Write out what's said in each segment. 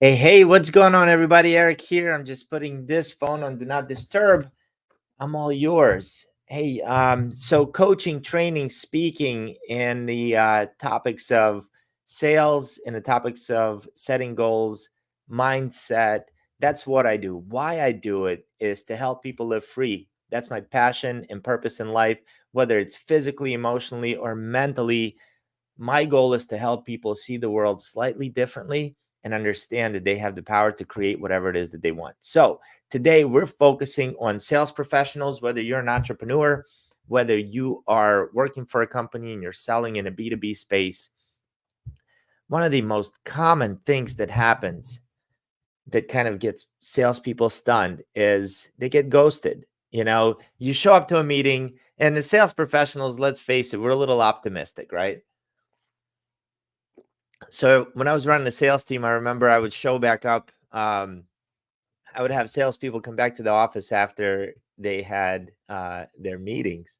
Hey, what's going on, everybody? Eric here. I'm just putting this phone on Do Not Disturb. I'm all yours. Hey, so coaching, training, speaking, and the topics of sales and the topics of setting goals, mindset. That's what I do. Why I do it is to help people live free. That's my passion and purpose in life, whether it's physically, emotionally, or mentally. My goal is to help people see the world slightly differently and understand that they have the power to create whatever it is that they want. So, today we're focusing on sales professionals, whether you're an entrepreneur, whether you are working for a company and you're selling in a B2B space. One of the most common things that happens that kind of gets salespeople stunned is they get ghosted. You show up to a meeting, and the sales professionals, let's face it, we're a little optimistic, right? So when I was running the sales team, I remember I would show back up. I would have salespeople come back to the office after they had their meetings.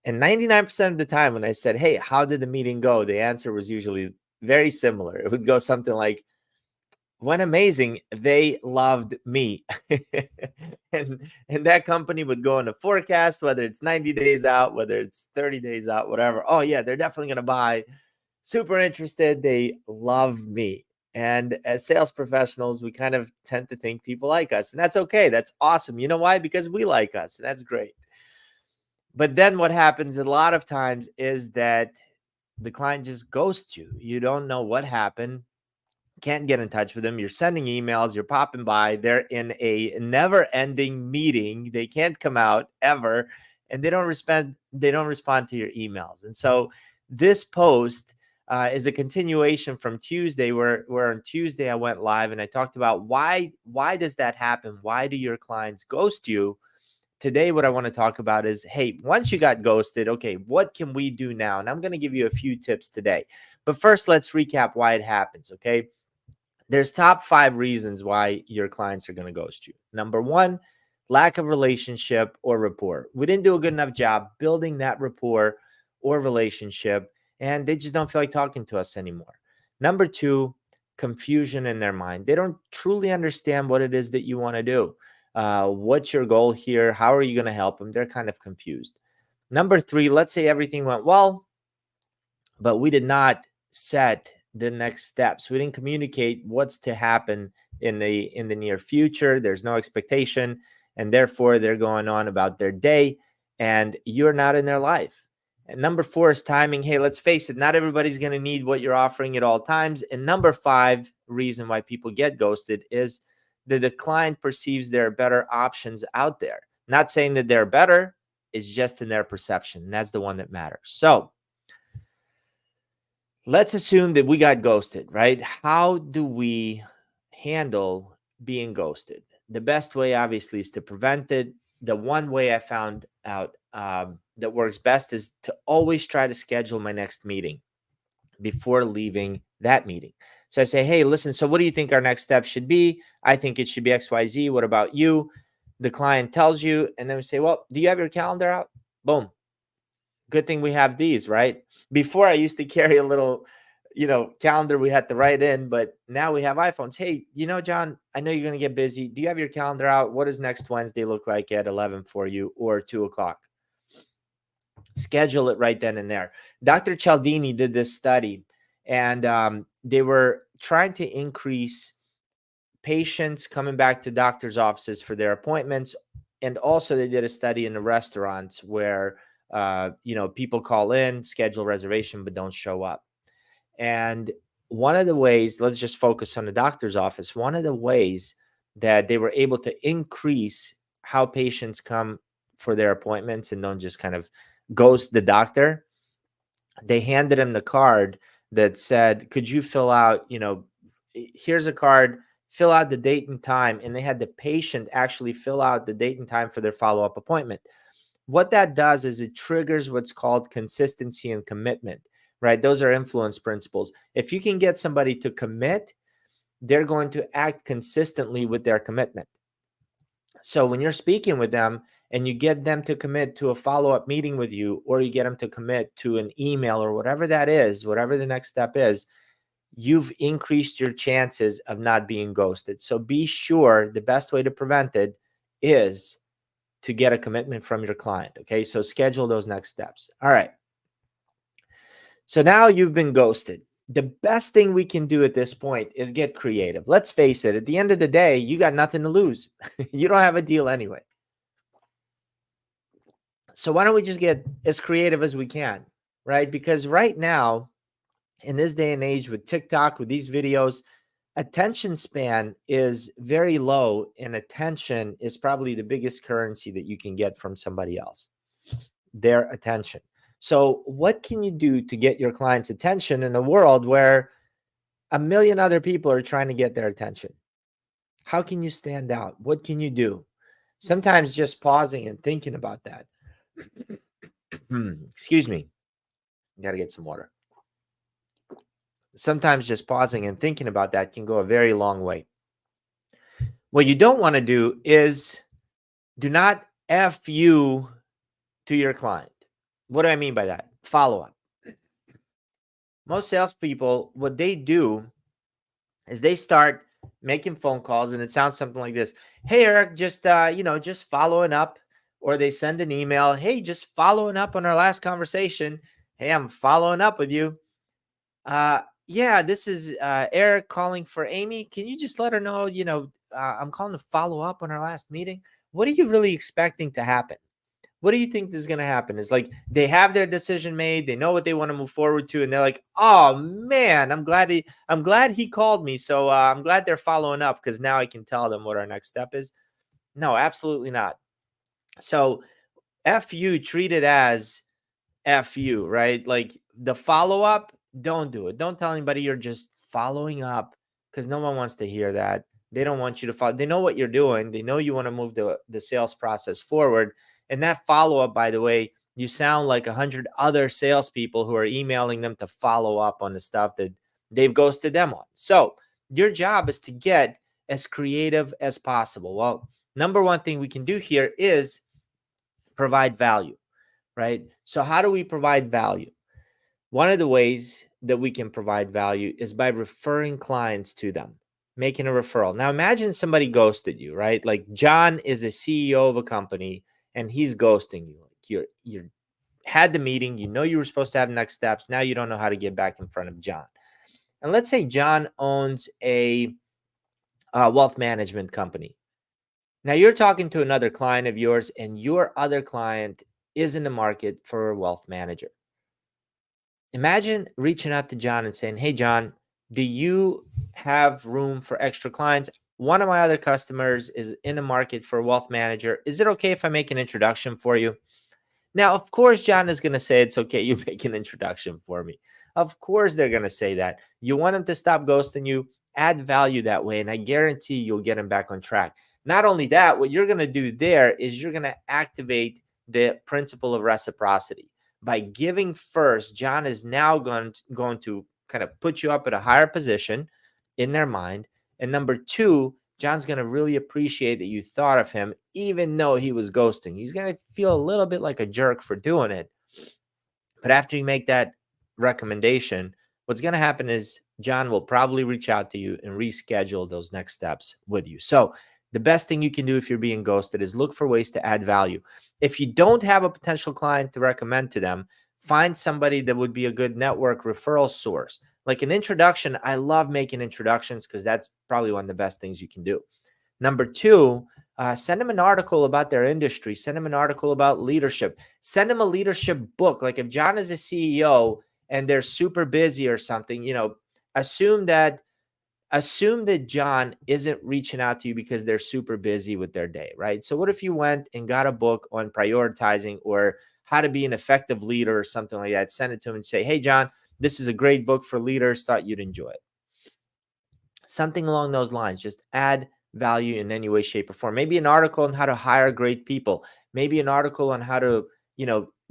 And 99% of the time, when I said, "Hey, how did the meeting go?" the answer was usually very similar. It would go something like, "Went amazing. They loved me." and that company would go in a forecast, whether it's 90 days out, whether it's 30 days out, whatever. Oh, yeah, they're definitely going to buy. Super interested. They love me. And as sales professionals, we kind of tend to think people like us, and that's okay. That's awesome. You know why? Because we like us. And that's great. But then what happens a lot of times is that the client just ghosts you. You don't know what happened, can't get in touch with them. You're sending emails, you're popping by. They're in a never-ending meeting. They can't come out ever, and they don't respond. They don't respond to your emails. And so this post is a continuation from Tuesday, where on Tuesday I went live and I talked about why does that happen? Why do your clients ghost you? Today, what I want to talk about is, hey, once you got ghosted, okay, what can we do now? And I'm going to give you a few tips today. But first, let's recap why it happens, okay? There's top 5 reasons why your clients are going to ghost you. Number 1, lack of relationship or rapport. We didn't do a good enough job building that rapport or relationship, and they just don't feel like talking to us anymore. Number 2, confusion in their mind. They don't truly understand what it is that you want to do. What's your goal here? How are you going to help them? They're kind of confused. Number 3, let's say everything went well, but we did not set the next steps. We didn't communicate what's to happen in the near future. There's no expectation, and therefore they're going on about their day, and you're not in their life. And number 4 is timing. Hey, let's face it, not everybody's going to need what you're offering at all times. And number 5 reason why people get ghosted is that the client perceives there are better options out there. Not saying that they're better, it's just in their perception. And that's the one that matters. So let's assume that we got ghosted, right? How do we handle being ghosted? The best way, obviously, is to prevent it. The one way I found out that works best is to always try to schedule my next meeting before leaving that meeting. So I say, hey, listen, so what do you think our next step should be? I think it should be XYZ. What about you? The client tells you, and then we say, well, do you have your calendar out? Boom. Good thing we have these, right? Before I used to carry a little, calendar we had to write in, but now we have iPhones. Hey, John, I know you're going to get busy. Do you have your calendar out? What does next Wednesday look like at 11 for you, or 2 o'clock? Schedule it right then and there. Dr. Cialdini did this study, and they were trying to increase patients coming back to doctor's offices for their appointments. And also they did a study in the restaurants where, people call in, schedule reservation, but don't show up. And one of the ways, let's just focus on the doctor's office. One of the ways that they were able to increase how patients come for their appointments and don't just kind of ghost the doctor, they handed him the card that said, could you fill out, here's a card, fill out the date and time. And they had the patient actually fill out the date and time for their follow-up appointment. What that does is it triggers what's called consistency and commitment, right? Those are influence principles. If you can get somebody to commit, they're going to act consistently with their commitment. So when you're speaking with them and you get them to commit to a follow-up meeting with you, or you get them to commit to an email or whatever that is, whatever the next step is, you've increased your chances of not being ghosted. So be sure the best way to prevent it is to get a commitment from your client. Okay, so schedule those next steps. All right. So now you've been ghosted. The best thing we can do at this point is get creative. Let's face it, at the end of the day, you got nothing to lose. You don't have a deal anyway. So why don't we just get as creative as we can, right? Because right now, in this day and age with TikTok, with these videos, attention span is very low, and attention is probably the biggest currency that you can get from somebody else, their attention. So what can you do to get your client's attention in a world where a million other people are trying to get their attention? How can you stand out? What can you do? Sometimes just pausing and thinking about that. Excuse me. Got to get some water. Sometimes just pausing and thinking about that can go a very long way. What you don't want to do is do not F you to your client. What do I mean by that? Follow up. Most salespeople, what they do is they start making phone calls, and it sounds something like this. Hey, Eric, just just following up. Or they send an email. Hey, just following up on our last conversation. Hey, I'm following up with you. Yeah, this is Eric calling for Amy. Can you just let her know, I'm calling to follow up on our last meeting? What are you really expecting to happen? What do you think is going to happen? Is like they have their decision made, they know what they want to move forward to, and they're like, "Oh man, I'm glad he called me. So I'm glad they're following up because now I can tell them what our next step is." No, absolutely not. So F you, treat it as F you, right? Like the follow up, don't do it. Don't tell anybody you're just following up because no one wants to hear that. They don't want you to follow. They know what you're doing. They know you want to move the sales process forward. And that follow up, by the way, you sound like 100 other salespeople who are emailing them to follow up on the stuff that they've ghosted them on. So your job is to get as creative as possible. Well, number one thing we can do here is provide value, right? So how do we provide value? One of the ways that we can provide value is by referring clients to them, making a referral. Now imagine somebody ghosted you, right? Like John is a CEO of a company and he's ghosting you. Like you're had the meeting, you know you were supposed to have next steps. Now you don't know how to get back in front of John. And let's say John owns a wealth management company. Now you're talking to another client of yours, and your other client is in the market for a wealth manager. Imagine reaching out to John and saying, "Hey, John, do you have room for extra clients? One of my other customers is in the market for a wealth manager. Is it okay if I make an introduction for you?" Now, of course, John is going to say it's okay. You make an introduction for me. Of course, they're going to say that. You want them to stop ghosting you, add value that way, and I guarantee you'll get them back on track. Not only that, what you're going to do there is you're going to activate the principle of reciprocity. By giving first, John is now going to kind of put you up at a higher position in their mind. And number two, John's going to really appreciate that you thought of him, even though he was ghosting. He's going to feel a little bit like a jerk for doing it. But after you make that recommendation, what's going to happen is John will probably reach out to you and reschedule those next steps with you. So the best thing you can do if you're being ghosted is look for ways to add value. If you don't have a potential client to recommend to them, find somebody that would be a good network referral source. Like an introduction, I love making introductions because that's probably one of the best things you can do. Number two, send them an article about their industry. Send them an article about leadership. Send them a leadership book. Like if John is a CEO and they're super busy or something, assume that John isn't reaching out to you because they're super busy with their day, right? So what if you went and got a book on prioritizing or how to be an effective leader or something like that? Send it to him and say, "Hey, John, this is a great book for leaders. Thought you'd enjoy it." Something along those lines. Just add value in any way, shape, or form. Maybe an article on how to hire great people. Maybe an article on how to,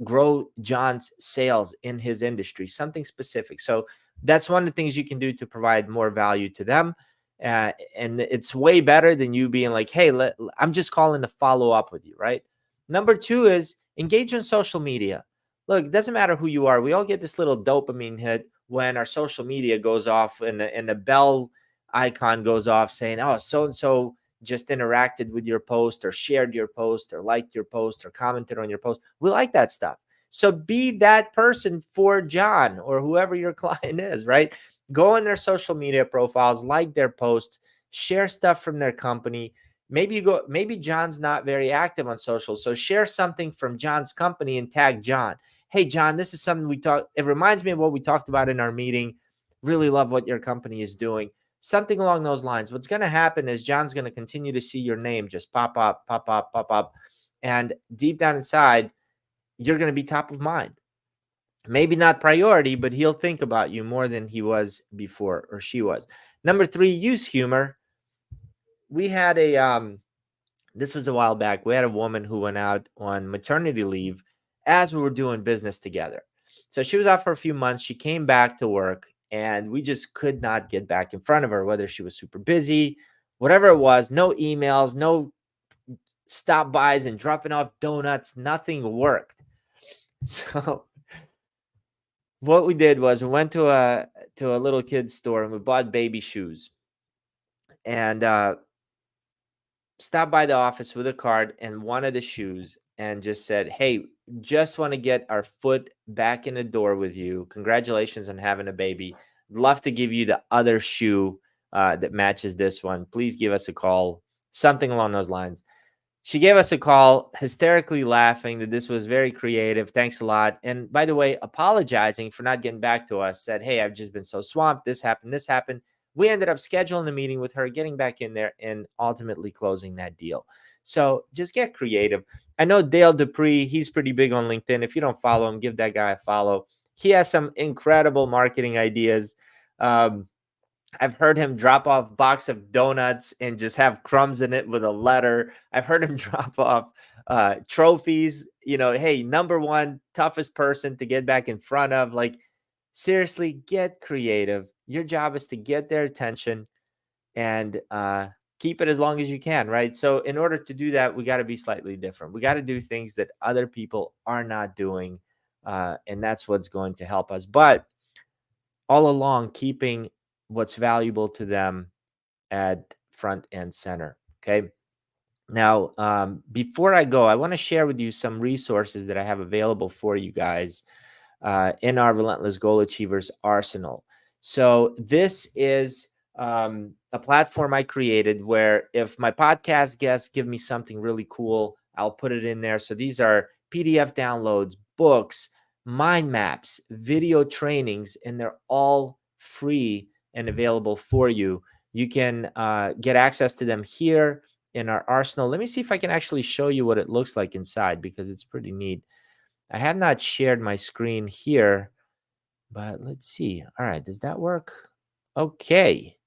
grow John's sales in his industry, something specific. So that's one of the things you can do to provide more value to them. And it's way better than you being like, "Hey, I'm just calling to follow up with you," right? Number two is engage on social media. Look, it doesn't matter who you are. We all get this little dopamine hit when our social media goes off and the bell icon goes off saying, oh, so-and-so just interacted with your post or shared your post or liked your post or commented on your post. We like that stuff. So be that person for John or whoever your client is, right? Go on their social media profiles, like their posts, share stuff from their company. Maybe John's not very active on social. So share something from John's company and tag John. Hey, John, this is something we talked. It reminds me of what we talked about in our meeting. Really love what your company is doing. Something along those lines. What's going to happen is John's going to continue to see your name just pop up, pop up, pop up. And deep down inside, you're going to be top of mind. Maybe not priority, but he'll think about you more than he was before or she was. Number 3, use humor. We had this was a while back. We had a woman who went out on maternity leave as we were doing business together. So she was out for a few months. She came back to work and we just could not get back in front of her, whether she was super busy, whatever it was, no emails, no stop bys and dropping off donuts, nothing worked. So what we did was we went to a little kid's store and we bought baby shoes and stopped by the office with a card and one of the shoes and just said, hey, just want to get our foot back in the door with you. Congratulations on having a baby. Love to give you the other shoe that matches this one. Please give us a call. Something along those lines. She gave us a call, hysterically laughing that this was very creative. Thanks a lot. And by the way, apologizing for not getting back to us, said, hey, I've just been so swamped. This happened, this happened. We ended up scheduling a meeting with her, getting back in there and ultimately closing that deal. So just get creative. I know Dale Dupree, he's pretty big on LinkedIn. If you don't follow him, give that guy a follow. He has some incredible marketing ideas. I've heard him drop off a box of donuts and just have crumbs in it with a letter. I've heard him drop off trophies, hey, number 1 toughest person to get back in front of. Like, seriously, get creative. Your job is to get their attention and keep it as long as you can, right? So in order to do that, we got to be slightly different. We got to do things that other people are not doing. And that's what's going to help us. But all along, keeping what's valuable to them at front and center. Okay. Now, before I go, I want to share with you some resources that I have available for you guys in our Relentless Goal Achievers arsenal. So this is a platform I created where if my podcast guests give me something really cool, I'll put it in there. So these are PDF downloads, books, mind maps, video trainings, and they're all free and available for you. You can get access to them here in our arsenal. Let me see if I can actually show you what it looks like inside because it's pretty neat. I have not shared my screen here, but let's see. All right, does that work? Okay.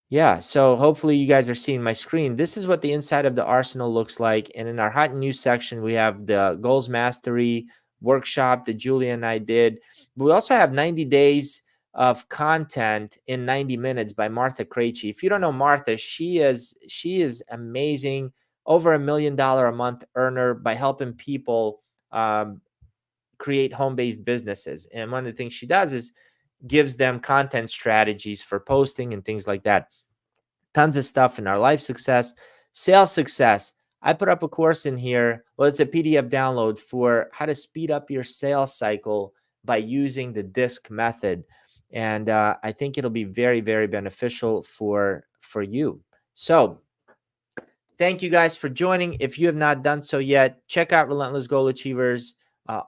Yeah, so hopefully you guys are seeing my screen. This is what the inside of the arsenal looks like. And in our hot and new section, we have the Goals Mastery workshop that Julia and I did. But we also have 90 days of content in 90 minutes by Martha Krejci. If you don't know Martha, she is amazing. Over $1 million a month earner by helping people create home-based businesses. And one of the things she does is gives them content strategies for posting and things like that. Tons of stuff in our life success, sales success. I put up a course in here. Well, it's a PDF download for how to speed up your sales cycle by using the DISC method. And I think it'll be very, very beneficial for you. So thank you guys for joining. If you have not done so yet, check out Relentless Goal Achievers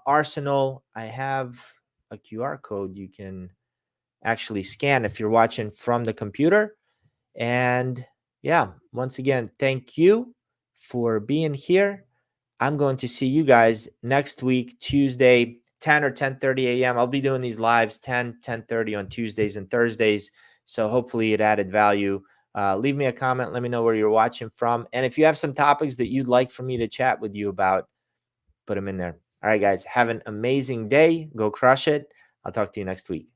arsenal. I have a QR code you can actually scan if you're watching from the computer. And yeah, once again, thank you for being here. I'm going to see you guys next week, Tuesday, 10 or 10:30 a.m. I'll be doing these lives 10:30 on Tuesdays and Thursdays. So hopefully it added value. Leave me a comment. Let me know where you're watching from. And if you have some topics that you'd like for me to chat with you about, put them in there. All right, guys, have an amazing day. Go crush it. I'll talk to you next week.